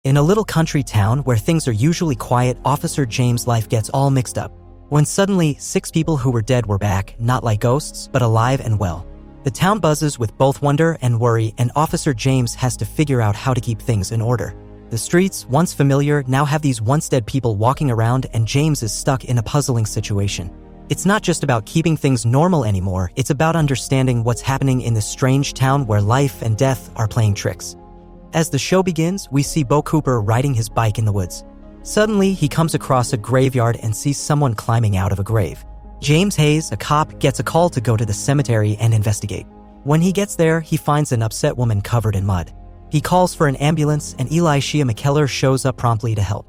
In a little country town where things are usually quiet, Officer James' life gets all mixed up. When suddenly, 6 people who were dead were back, not like ghosts, but alive and well. The town buzzes with both wonder and worry, and Officer James has to figure out how to keep things in order. The streets, once familiar, now have these once dead people walking around, and James is stuck in a puzzling situation. It's not just about keeping things normal anymore, it's about understanding what's happening in this strange town where life and death are playing tricks. As the show begins, we see Bo Cooper riding his bike in the woods. Suddenly, he comes across a graveyard and sees someone climbing out of a grave. James Hayes, a cop, gets a call to go to the cemetery and investigate. When he gets there, he finds an upset woman covered in mud. He calls for an ambulance, and Elisha McKellar shows up promptly to help.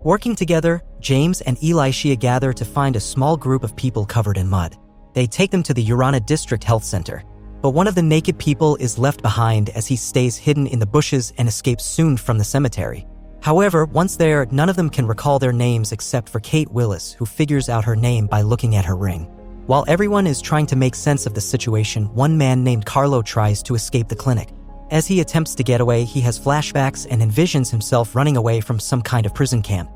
Working together, James and Elisha gather to find a small group of people covered in mud. They take them to the Urana District Health Center. But one of the naked people is left behind as he stays hidden in the bushes and escapes soon from the cemetery. However, once there, none of them can recall their names except for Kate Willis, who figures out her name by looking at her ring. While everyone is trying to make sense of the situation, one man named Carlo tries to escape the clinic. As he attempts to get away, he has flashbacks and envisions himself running away from some kind of prison camp.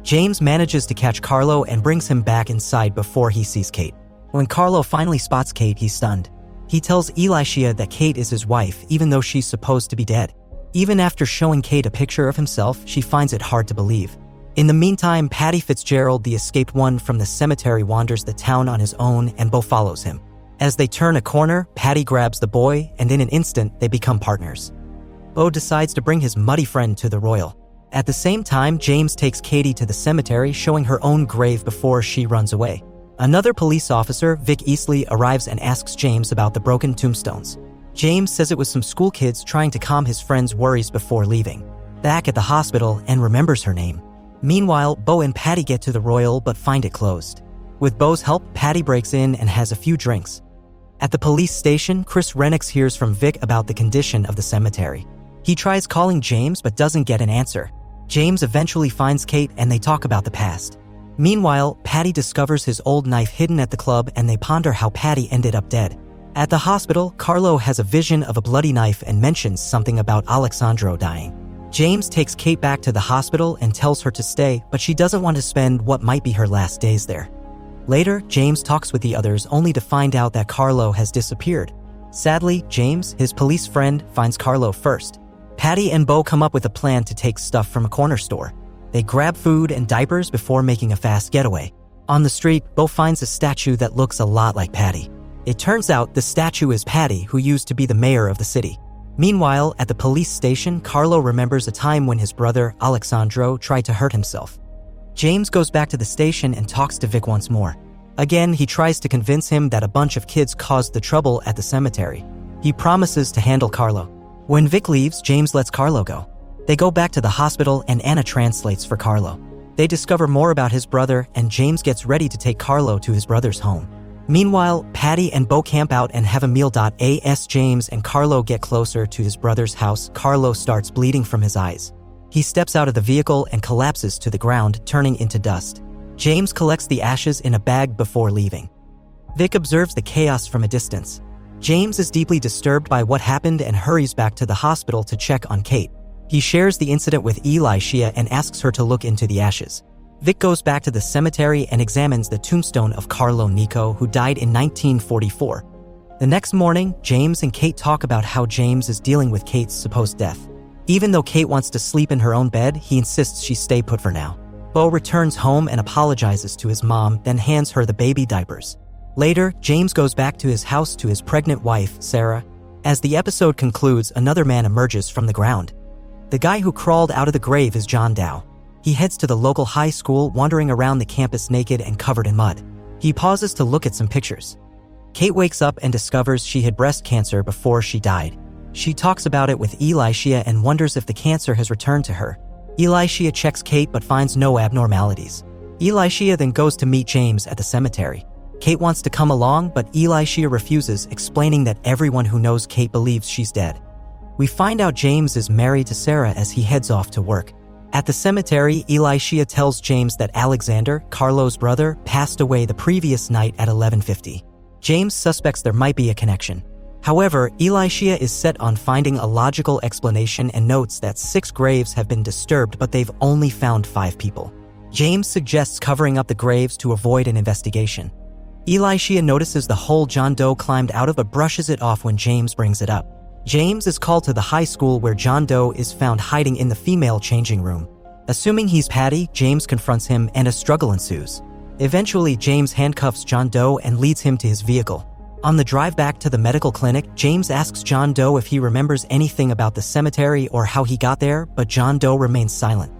James manages to catch Carlo and brings him back inside before he sees Kate. When Carlo finally spots Kate, he's stunned. He tells Elisha that Kate is his wife, even though she's supposed to be dead. Even after showing Kate a picture of himself, she finds it hard to believe. In the meantime, Patty Fitzgerald, the escaped one from the cemetery, wanders the town on his own, and Bo follows him. As they turn a corner, Patty grabs the boy, and in an instant, they become partners. Bo decides to bring his muddy friend to the Royal. At the same time, James takes Katie to the cemetery, showing her own grave before she runs away. Another police officer, Vic Eastley, arrives and asks James about the broken tombstones. James says it was some school kids trying to calm his friend's worries before leaving. Back at the hospital, and remembers her name. Meanwhile, Bo and Patty get to the Royal but find it closed. With Bo's help, Patty breaks in and has a few drinks. At the police station, Chris Renix hears from Vic about the condition of the cemetery. He tries calling James but doesn't get an answer. James eventually finds Kate and they talk about the past. Meanwhile, Patty discovers his old knife hidden at the club and they ponder how Patty ended up dead. At the hospital, Carlo has a vision of a bloody knife and mentions something about Alexandro dying. James takes Kate back to the hospital and tells her to stay, but she doesn't want to spend what might be her last days there. Later, James talks with the others only to find out that Carlo has disappeared. Sadly, James, his police friend, finds Carlo first. Patty and Bo come up with a plan to take stuff from a corner store. They grab food and diapers before making a fast getaway. On the street, Bo finds a statue that looks a lot like Patty. It turns out the statue is Patty, who used to be the mayor of the city. Meanwhile, at the police station, Carlo remembers a time when his brother, Alexandro, tried to hurt himself. James goes back to the station and talks to Vic once more. Again, he tries to convince him that a bunch of kids caused the trouble at the cemetery. He promises to handle Carlo. When Vic leaves, James lets Carlo go. They go back to the hospital and Anna translates for Carlo. They discover more about his brother and James gets ready to take Carlo to his brother's home. Meanwhile, Patty and Bo camp out and have a meal. As James and Carlo get closer to his brother's house, Carlo starts bleeding from his eyes. He steps out of the vehicle and collapses to the ground, turning into dust. James collects the ashes in a bag before leaving. Vic observes the chaos from a distance. James is deeply disturbed by what happened and hurries back to the hospital to check on Kate. He shares the incident with Elisha and asks her to look into the ashes. Vic goes back to the cemetery and examines the tombstone of Carlo Nico, who died in 1944. The next morning, James and Kate talk about how James is dealing with Kate's supposed death. Even though Kate wants to sleep in her own bed, he insists she stay put for now. Bo returns home and apologizes to his mom, then hands her the baby diapers. Later, James goes back to his house to his pregnant wife, Sarah. As the episode concludes, another man emerges from the ground. The guy who crawled out of the grave is John Dow. He heads to the local high school, wandering around the campus naked and covered in mud. He pauses to look at some pictures. Kate wakes up and discovers she had breast cancer before she died. She talks about it with Elisha and wonders if the cancer has returned to her. Elisha checks Kate but finds no abnormalities. Elisha then goes to meet James at the cemetery. Kate wants to come along, but Elisha refuses, explaining that everyone who knows Kate believes she's dead. We find out James is married to Sarah as he heads off to work. At the cemetery, Elisha tells James that Alexander, Carlo's brother, passed away the previous night at 11:50. James suspects there might be a connection. However, Elisha is set on finding a logical explanation and notes that 6 graves have been disturbed, but they've only found 5 people. James suggests covering up the graves to avoid an investigation. Elisha notices the hole John Doe climbed out of but brushes it off when James brings it up. James is called to the high school where John Doe is found hiding in the female changing room. Assuming he's Patty, James confronts him and a struggle ensues. Eventually, James handcuffs John Doe and leads him to his vehicle. On the drive back to the medical clinic, James asks John Doe if he remembers anything about the cemetery or how he got there, but John Doe remains silent.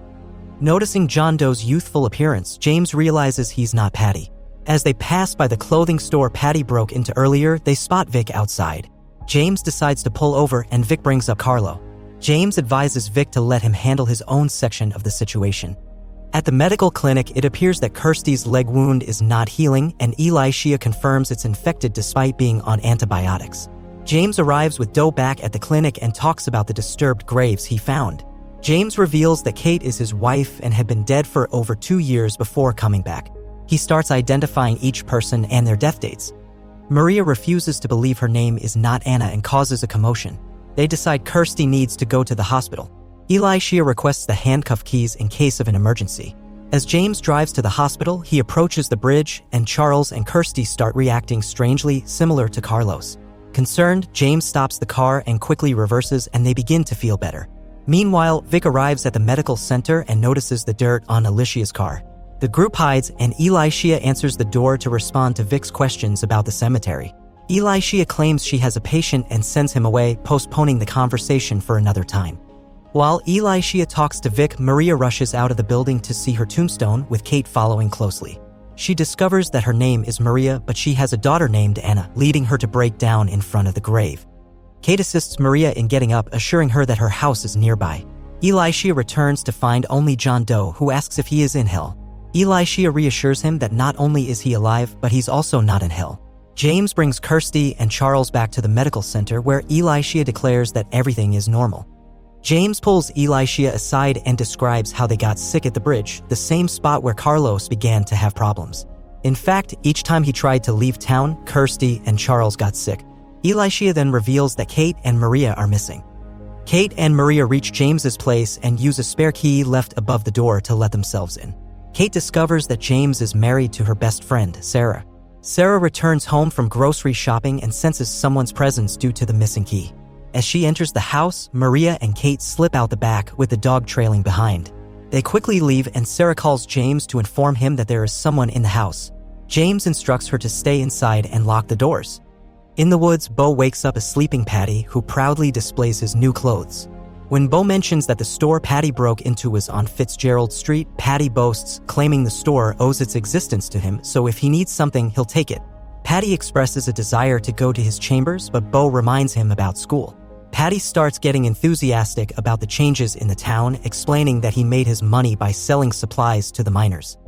Noticing John Doe's youthful appearance, James realizes he's not Patty. As they pass by the clothing store Patty broke into earlier, they spot Vic outside. James decides to pull over and Vic brings up Carlo. James advises Vic to let him handle his own section of the situation. At the medical clinic, it appears that Kirsty's leg wound is not healing, and Elisha confirms it's infected despite being on antibiotics. James arrives with Doe back at the clinic and talks about the disturbed graves he found. James reveals that Kate is his wife and had been dead for over 2 years before coming back. He starts identifying each person and their death dates. Maria refuses to believe her name is not Anna and causes a commotion. They decide Kirsty needs to go to the hospital. Elisha requests the handcuff keys in case of an emergency. As James drives to the hospital, he approaches the bridge, and Charles and Kirsty start reacting strangely, similar to Carlos. Concerned, James stops the car and quickly reverses, and they begin to feel better. Meanwhile, Vic arrives at the medical center and notices the dirt on Alicia's car. The group hides, and Elisha answers the door to respond to Vic's questions about the cemetery. Elisha claims she has a patient and sends him away, postponing the conversation for another time. While Elisha talks to Vic, Maria rushes out of the building to see her tombstone, with Kate following closely. She discovers that her name is Maria, but she has a daughter named Anna, leading her to break down in front of the grave. Kate assists Maria in getting up, assuring her that her house is nearby. Elisha returns to find only John Doe, who asks if he is in hell. Elisha reassures him that not only is he alive, but he's also not in hell. James brings Kirsty and Charles back to the medical center, where Elisha declares that everything is normal. James pulls Elisha aside and describes how they got sick at the bridge, the same spot where Carlos began to have problems. In fact, each time he tried to leave town, Kirsty and Charles got sick. Elisha then reveals that Kate and Maria are missing. Kate and Maria reach James's place and use a spare key left above the door to let themselves in. Kate discovers that James is married to her best friend, Sarah. Sarah returns home from grocery shopping and senses someone's presence due to the missing key. As she enters the house, Maria and Kate slip out the back, with the dog trailing behind. They quickly leave, and Sarah calls James to inform him that there is someone in the house. James instructs her to stay inside and lock the doors. In the woods, Bo wakes up a sleeping Patty, who proudly displays his new clothes. When Bo mentions that the store Patty broke into was on Fitzgerald Street, Patty boasts, claiming the store owes its existence to him, so if he needs something, he'll take it. Patty expresses a desire to go to his chambers, but Bo reminds him about school. Patty starts getting enthusiastic about the changes in the town, explaining that he made his money by selling supplies to the miners.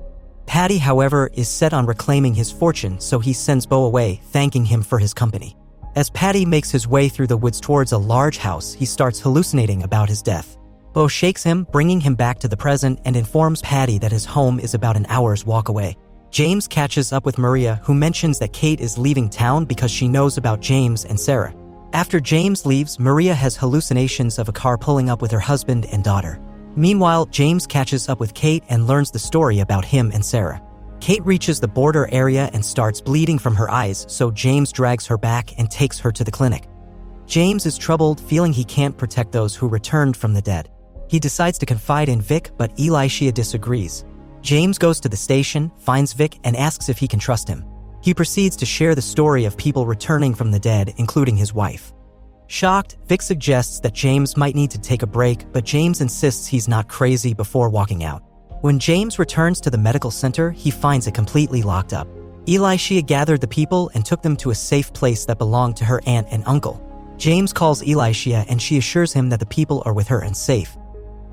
Patty, however, is set on reclaiming his fortune, so he sends Bo away, thanking him for his company. As Patty makes his way through the woods towards a large house, he starts hallucinating about his death. Bo shakes him, bringing him back to the present, and informs Patty that his home is about an hour's walk away. James catches up with Maria, who mentions that Kate is leaving town because she knows about James and Sarah. After James leaves, Maria has hallucinations of a car pulling up with her husband and daughter. Meanwhile, James catches up with Kate and learns the story about him and Sarah. Kate reaches the border area and starts bleeding from her eyes, so James drags her back and takes her to the clinic. James is troubled, feeling he can't protect those who returned from the dead. He decides to confide in Vic, but Elisha disagrees. James goes to the station, finds Vic, and asks if he can trust him. He proceeds to share the story of people returning from the dead, including his wife. Shocked, Vic suggests that James might need to take a break, but James insists he's not crazy before walking out. When James returns to the medical center, he finds it completely locked up. Elisha gathered the people and took them to a safe place that belonged to her aunt and uncle. James calls Elisha and she assures him that the people are with her and safe.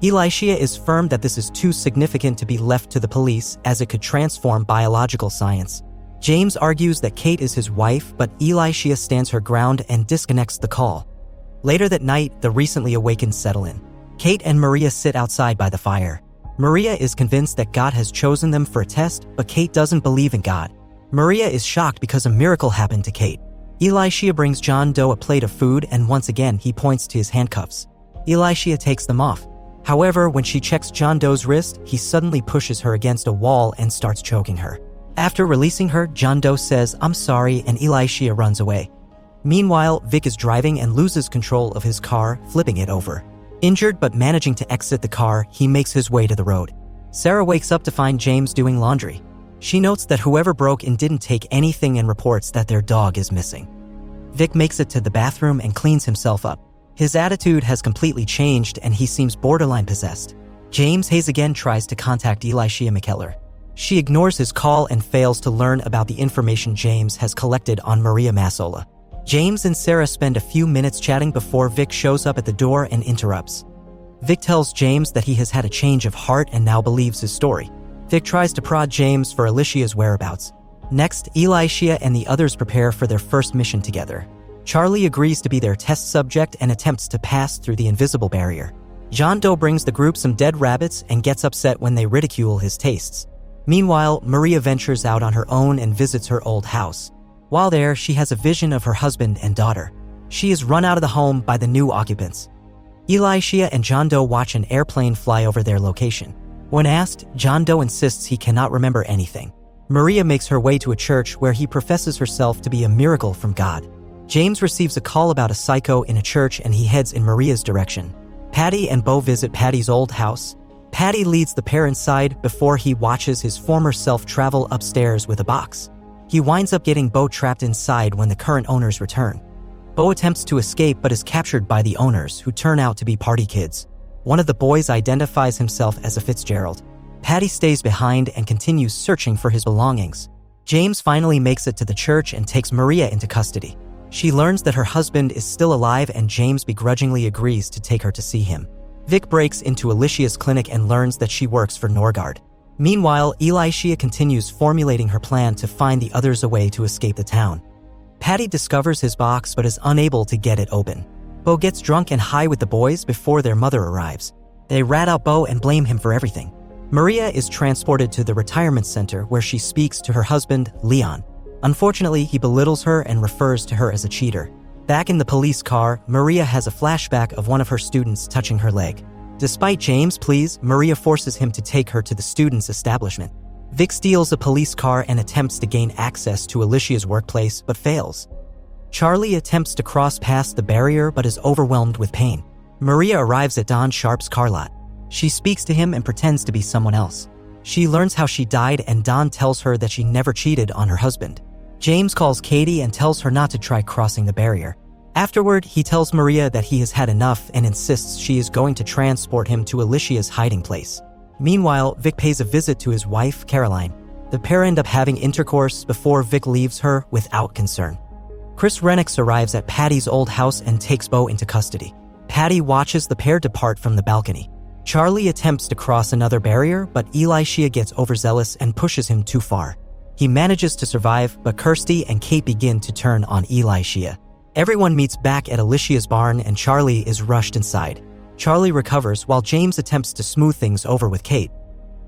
Elisha is firm that this is too significant to be left to the police, as it could transform biological science. James argues that Kate is his wife, but Elisha stands her ground and disconnects the call. Later that night, the recently awakened settle in. Kate and Maria sit outside by the fire. Maria is convinced that God has chosen them for a test, but Kate doesn't believe in God. Maria is shocked because a miracle happened to Kate. Elisha brings John Doe a plate of food and once again he points to his handcuffs. Elisha takes them off. However, when she checks John Doe's wrist, he suddenly pushes her against a wall and starts choking her. After releasing her, John Doe says, "I'm sorry," and Elisha runs away. Meanwhile, Vic is driving and loses control of his car, flipping it over. Injured but managing to exit the car, he makes his way to the road. Sarah wakes up to find James doing laundry. She notes that whoever broke in didn't take anything and reports that their dog is missing. Vic makes it to the bathroom and cleans himself up. His attitude has completely changed and he seems borderline possessed. James Hayes again tries to contact Elisha McKellar. She ignores his call and fails to learn about the information James has collected on Maria Massola. James and Sarah spend a few minutes chatting before Vic shows up at the door and interrupts. Vic tells James that he has had a change of heart and now believes his story. Vic tries to prod James for Alicia's whereabouts. Next, Elisha and the others prepare for their first mission together. Charlie agrees to be their test subject and attempts to pass through the invisible barrier. John Doe brings the group some dead rabbits and gets upset when they ridicule his tastes. Meanwhile, Maria ventures out on her own and visits her old house. While there, she has a vision of her husband and daughter. She is run out of the home by the new occupants. Elisha and John Doe watch an airplane fly over their location. When asked, John Doe insists he cannot remember anything. Maria makes her way to a church where he professes herself to be a miracle from God. James receives a call about a psycho in a church and he heads in Maria's direction. Patty and Bo visit Patty's old house. Patty leads the pair inside before he watches his former self travel upstairs with a box. He winds up getting Bo trapped inside when the current owners return. Bo attempts to escape but is captured by the owners, who turn out to be party kids. One of the boys identifies himself as a Fitzgerald. Patty stays behind and continues searching for his belongings. James finally makes it to the church and takes Maria into custody. She learns that her husband is still alive and James begrudgingly agrees to take her to see him. Vic breaks into Alicia's clinic and learns that she works for Norgard. Meanwhile, Elisha continues formulating her plan to find the others a way to escape the town. Patty discovers his box but is unable to get it open. Bo gets drunk and high with the boys before their mother arrives. They rat out Bo and blame him for everything. Maria is transported to the retirement center where she speaks to her husband, Leon. Unfortunately, he belittles her and refers to her as a cheater. Back in the police car, Maria has a flashback of one of her students touching her leg. Despite James' pleas, Maria forces him to take her to the student's establishment. Vic steals a police car and attempts to gain access to Alicia's workplace, but fails. Charlie attempts to cross past the barrier but is overwhelmed with pain. Maria arrives at Don Sharp's car lot. She speaks to him and pretends to be someone else. She learns how she died and Don tells her that she never cheated on her husband. James calls Katie and tells her not to try crossing the barrier. Afterward, he tells Maria that he has had enough and insists she is going to transport him to Alicia's hiding place. Meanwhile, Vic pays a visit to his wife, Caroline. The pair end up having intercourse before Vic leaves her without concern. Chris Renix arrives at Patty's old house and takes Bo into custody. Patty watches the pair depart from the balcony. Charlie attempts to cross another barrier, but Elisha gets overzealous and pushes him too far. He manages to survive, but Kirsty and Kate begin to turn on Elisha. Everyone meets back at Alicia's barn and Charlie is rushed inside. Charlie recovers while James attempts to smooth things over with Kate.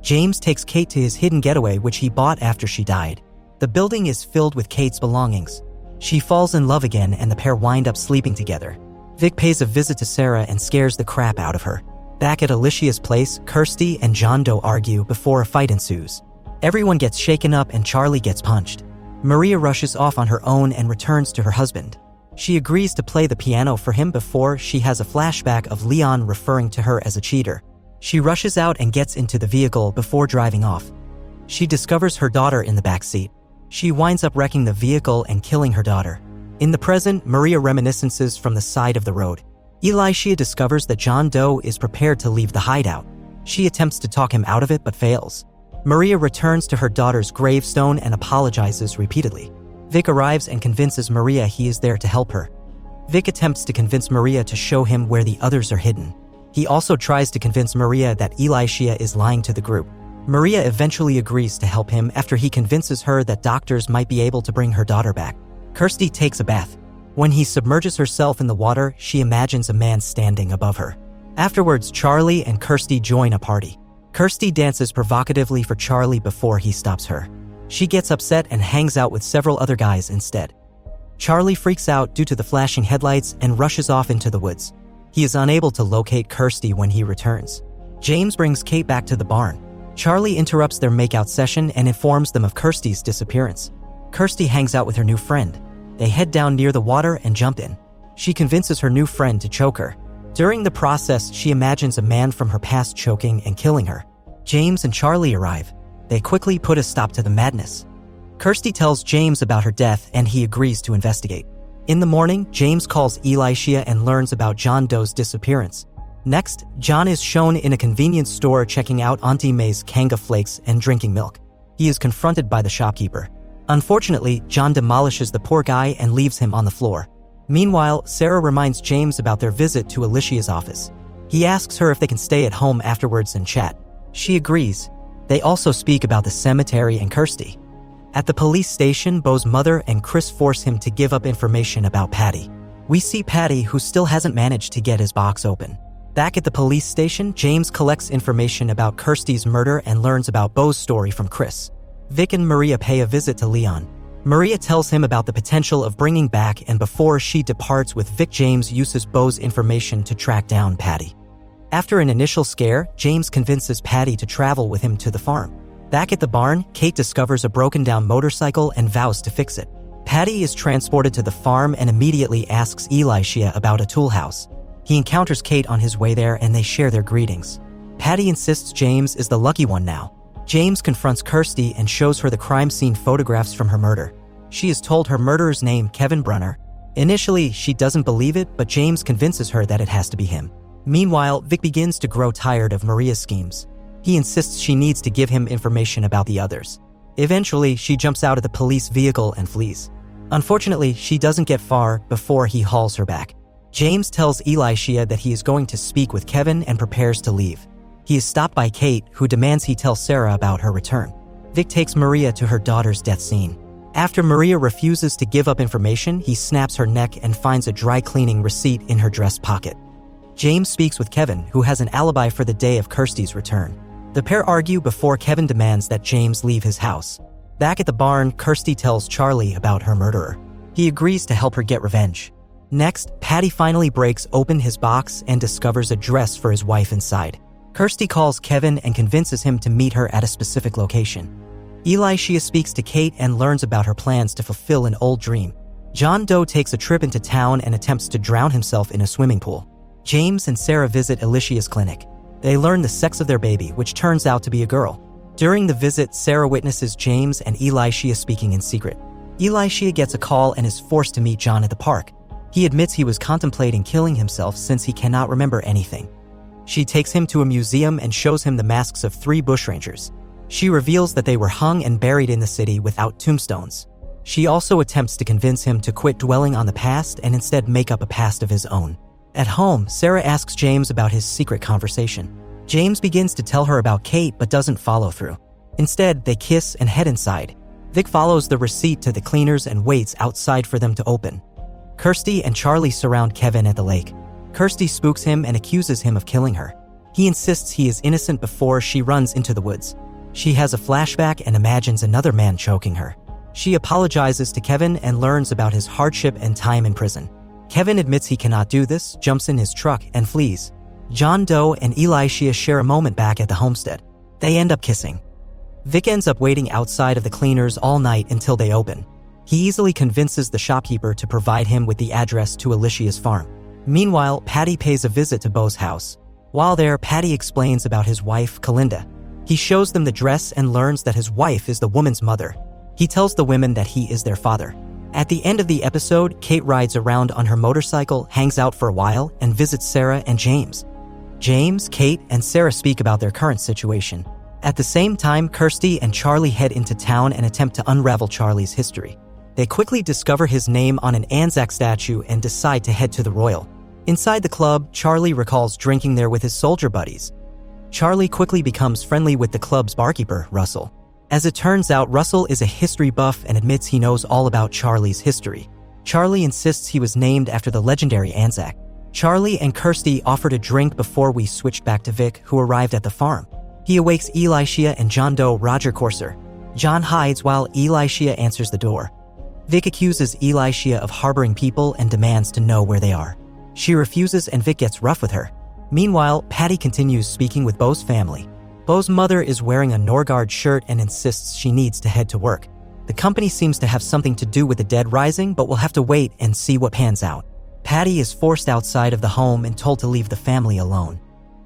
James takes Kate to his hidden getaway, which he bought after she died. The building is filled with Kate's belongings. She falls in love again and the pair wind up sleeping together. Vic pays a visit to Sarah and scares the crap out of her. Back at Alicia's place, Kirsty and John Doe argue before a fight ensues. Everyone gets shaken up and Charlie gets punched. Maria rushes off on her own and returns to her husband. She agrees to play the piano for him before she has a flashback of Leon referring to her as a cheater. She rushes out and gets into the vehicle before driving off. She discovers her daughter in the back seat. She winds up wrecking the vehicle and killing her daughter. In the present, Maria reminiscences from the side of the road. Elisha discovers that John Doe is prepared to leave the hideout. She attempts to talk him out of it but fails. Maria returns to her daughter's gravestone and apologizes repeatedly. Vic arrives and convinces Maria he is there to help her. Vic attempts to convince Maria to show him where the others are hidden. He also tries to convince Maria that Elisha is lying to the group. Maria eventually agrees to help him after he convinces her that doctors might be able to bring her daughter back. Kirsty takes a bath. When he submerges herself in the water, she imagines a man standing above her. Afterwards, Charlie and Kirsty join a party. Kirsty dances provocatively for Charlie before he stops her. She gets upset and hangs out with several other guys instead. Charlie freaks out due to the flashing headlights and rushes off into the woods. He is unable to locate Kirsty when he returns. James brings Kate back to the barn. Charlie interrupts their makeout session and informs them of Kirsty's disappearance. Kirsty hangs out with her new friend. They head down near the water and jump in. She convinces her new friend to choke her. During the process, she imagines a man from her past choking and killing her. James and Charlie arrive. They quickly put a stop to the madness. Kirsty tells James about her death and he agrees to investigate. In the morning, James calls Elisha and learns about John Doe's disappearance. Next, John is shown in a convenience store checking out Auntie May's Kanga flakes and drinking milk. He is confronted by the shopkeeper. Unfortunately, John demolishes the poor guy and leaves him on the floor. Meanwhile, Sarah reminds James about their visit to Alicia's office. He asks her if they can stay at home afterwards and chat. She agrees. They also speak about the cemetery and Kirsty. At the police station, Bo's mother and Chris force him to give up information about Patty. We see Patty, who still hasn't managed to get his box open. Back at the police station, James collects information about Kirsty's murder and learns about Bo's story from Chris. Vic and Maria pay a visit to Leon. Maria tells him about the potential of bringing back, and before she departs with Vic, James uses Bo's information to track down Patty. After an initial scare, James convinces Patty to travel with him to the farm. Back at the barn, Kate discovers a broken-down motorcycle and vows to fix it. Patty is transported to the farm and immediately asks Elisha about a tool house. He encounters Kate on his way there and they share their greetings. Patty insists James is the lucky one now. James confronts Kirsty and shows her the crime scene photographs from her murder. She is told her murderer's name, Kevin Brunner. Initially, she doesn't believe it, but James convinces her that it has to be him. Meanwhile, Vic begins to grow tired of Maria's schemes. He insists she needs to give him information about the others. Eventually, she jumps out of the police vehicle and flees. Unfortunately, she doesn't get far before he hauls her back. James tells Elisha that he is going to speak with Kevin and prepares to leave. He is stopped by Kate, who demands he tell Sarah about her return. Vic takes Maria to her daughter's death scene. After Maria refuses to give up information, he snaps her neck and finds a dry cleaning receipt in her dress pocket. James speaks with Kevin, who has an alibi for the day of Kirsty's return. The pair argue before Kevin demands that James leave his house. Back at the barn, Kirsty tells Charlie about her murderer. He agrees to help her get revenge. Next, Patty finally breaks open his box and discovers a dress for his wife inside. Kirsty calls Kevin and convinces him to meet her at a specific location. Elisha speaks to Kate and learns about her plans to fulfill an old dream. John Doe takes a trip into town and attempts to drown himself in a swimming pool. James and Sarah visit Alicia's clinic. They learn the sex of their baby, which turns out to be a girl. During the visit, Sarah witnesses James and Elisha speaking in secret. Elisha gets a call and is forced to meet John at the park. He admits he was contemplating killing himself since he cannot remember anything. She takes him to a museum and shows him the masks of 3 bushrangers. She reveals that they were hung and buried in the city without tombstones. She also attempts to convince him to quit dwelling on the past and instead make up a past of his own. At home, Sarah asks James about his secret conversation. James begins to tell her about Kate but doesn't follow through. Instead, they kiss and head inside. Vic follows the receipt to the cleaners and waits outside for them to open. Kirsty and Charlie surround Kevin at the lake. Kirsty spooks him and accuses him of killing her. He insists he is innocent before she runs into the woods. She has a flashback and imagines another man choking her. She apologizes to Kevin and learns about his hardship and time in prison. Kevin admits he cannot do this, jumps in his truck, and flees. John Doe and Elisha share a moment back at the homestead. They end up kissing. Vic ends up waiting outside of the cleaners all night until they open. He easily convinces the shopkeeper to provide him with the address to Alicia's farm. Meanwhile, Patty pays a visit to Bo's house. While there, Patty explains about his wife, Kalinda. He shows them the dress and learns that his wife is the woman's mother. He tells the women that he is their father. At the end of the episode, Kate rides around on her motorcycle, hangs out for a while, and visits Sarah and James. James, Kate, and Sarah speak about their current situation. At the same time, Kirsty and Charlie head into town and attempt to unravel Charlie's history. They quickly discover his name on an Anzac statue and decide to head to the Royal. Inside the club, Charlie recalls drinking there with his soldier buddies. Charlie quickly becomes friendly with the club's barkeeper, Russell. As it turns out, Russell is a history buff and admits he knows all about Charlie's history. Charlie insists he was named after the legendary Anzac. Charlie and Kirsty offered a drink before we switched back to Vic, who arrived at the farm. He awakes Elisha and John Doe Roger Courser. John hides while Elisha answers the door. Vic accuses Elisha of harboring people and demands to know where they are. She refuses and Vic gets rough with her. Meanwhile, Patty continues speaking with Beau's family. Beau's mother is wearing a Norgard shirt and insists she needs to head to work. The company seems to have something to do with the dead rising, but we'll have to wait and see what pans out. Patty is forced outside of the home and told to leave the family alone.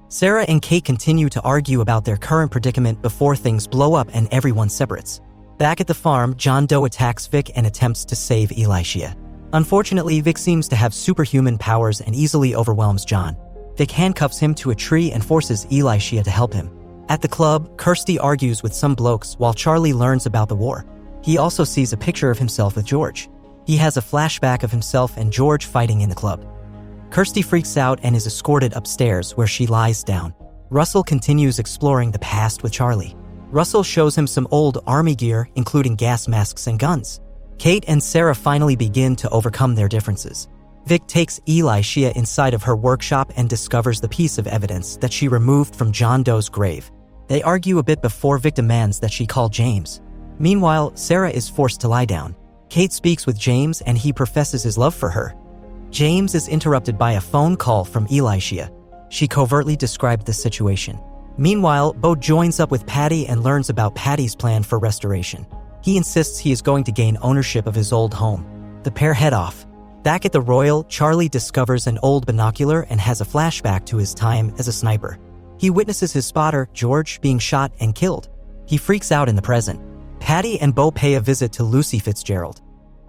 Sarah and Kate continue to argue about their current predicament before things blow up and everyone separates. Back at the farm, John Doe attacks Vic and attempts to save Elisha. Unfortunately, Vic seems to have superhuman powers and easily overwhelms John. Vic handcuffs him to a tree and forces Elisha to help him. At the club, Kirsty argues with some blokes while Charlie learns about the war. He also sees a picture of himself with George. He has a flashback of himself and George fighting in the club. Kirsty freaks out and is escorted upstairs where she lies down. Russell continues exploring the past with Charlie. Russell shows him some old army gear, including gas masks and guns. Kate and Sarah finally begin to overcome their differences. Vic takes Elisha inside of her workshop and discovers the piece of evidence that she removed from John Doe's grave. They argue a bit before Vic demands that she call James. Meanwhile, Sarah is forced to lie down. Kate speaks with James and he professes his love for her. James is interrupted by a phone call from Elisha. She covertly described the situation. Meanwhile, Beau joins up with Patty and learns about Patty's plan for restoration. He insists he is going to gain ownership of his old home. The pair head off. Back at the Royal, Charlie discovers an old binocular and has a flashback to his time as a sniper. He witnesses his spotter, George, being shot and killed. He freaks out in the present. Patty and Beau pay a visit to Lucy Fitzgerald.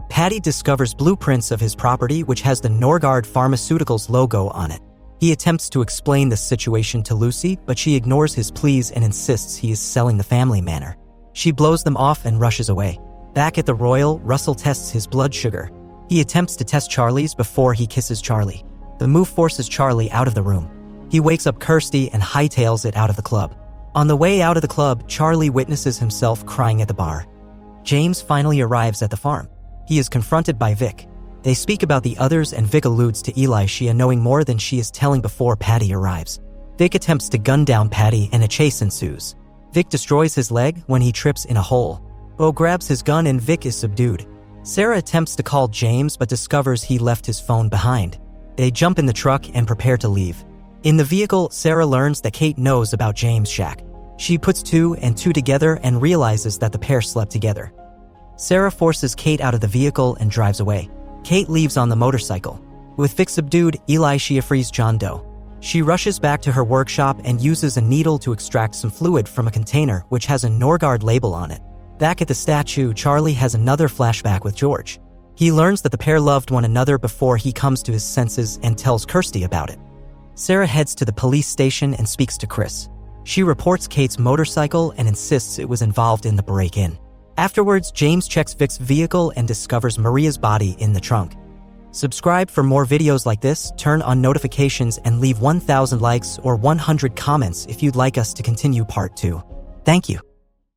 Patty discovers blueprints of his property which has the Norgard Pharmaceuticals logo on it. He attempts to explain the situation to Lucy, but she ignores his pleas and insists he is selling the family manor. She blows them off and rushes away. Back at the Royal, Russell tests his blood sugar. He attempts to test Charlie's before he kisses Charlie. The move forces Charlie out of the room. He wakes up Kirsty and hightails it out of the club. On the way out of the club, Charlie witnesses himself crying at the bar. James finally arrives at the farm. He is confronted by Vic. They speak about the others and Vic alludes to Elisha knowing more than she is telling before Patty arrives. Vic attempts to gun down Patty and a chase ensues. Vic destroys his leg when he trips in a hole. Beau grabs his gun and Vic is subdued. Sarah attempts to call James but discovers he left his phone behind. They jump in the truck and prepare to leave. In the vehicle, Sarah learns that Kate knows about James' shack. She puts 2 and 2 together and realizes that the pair slept together. Sarah forces Kate out of the vehicle and drives away. Kate leaves on the motorcycle. With Vic subdued, Elisha frees John Doe. She rushes back to her workshop and uses a needle to extract some fluid from a container which has a Norgard label on it. Back at the statue, Charlie has another flashback with George. He learns that the pair loved one another before he comes to his senses and tells Kirsty about it. Sarah heads to the police station and speaks to Chris. She reports Kate's motorcycle and insists it was involved in the break-in. Afterwards, James checks Vic's vehicle and discovers Maria's body in the trunk. Subscribe for more videos like this, turn on notifications, and leave 1,000 likes or 100 comments if you'd like us to continue part 2. Thank you.